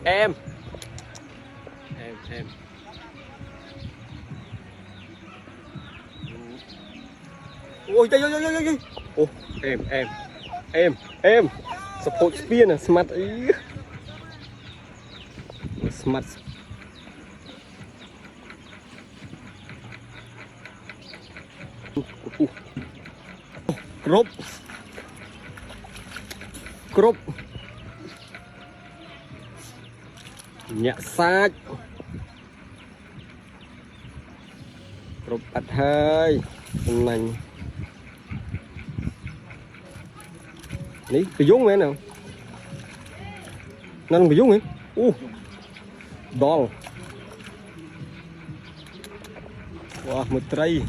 em ôi trời ơi ô em support spear nè smart ý smart Crop nhẹ sát Crop bắt hơi này ní cái giống vậy nào nó cái giống ấy đòn wow một tray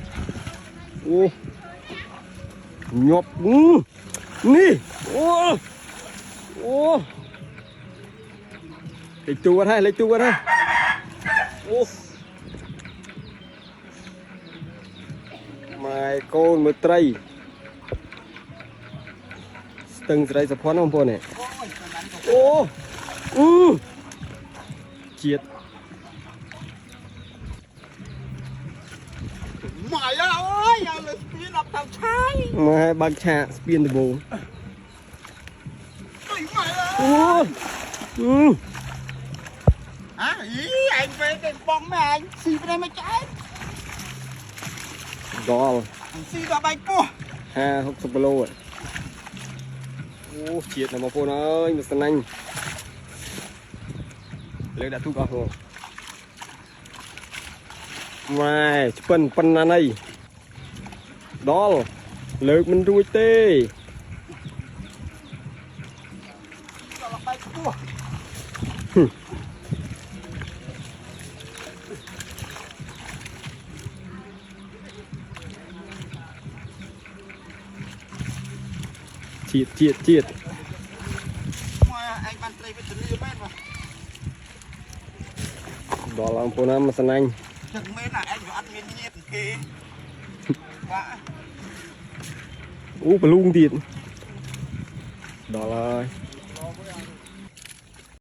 nhọp ní lấy chu vào đây mày con một tray từng tray sập phán không po này chết mày ơi là speed đập tàu trái mà băng chạ spin từ bù hả ý anh về cái bóng mẹ anh xì vào đây mày trái đó xì vào bánh cua 50 kg rồi chết là một phô ơi một sân anh lấy đã thu vào rồi mày phân anh này đó lực mình đuôi tê chiết anh ban tây với chân như mét mà đó là phô nam mà sân anh chân mét là anh phải ăn miếng nhiệt kì luôn tiền đó là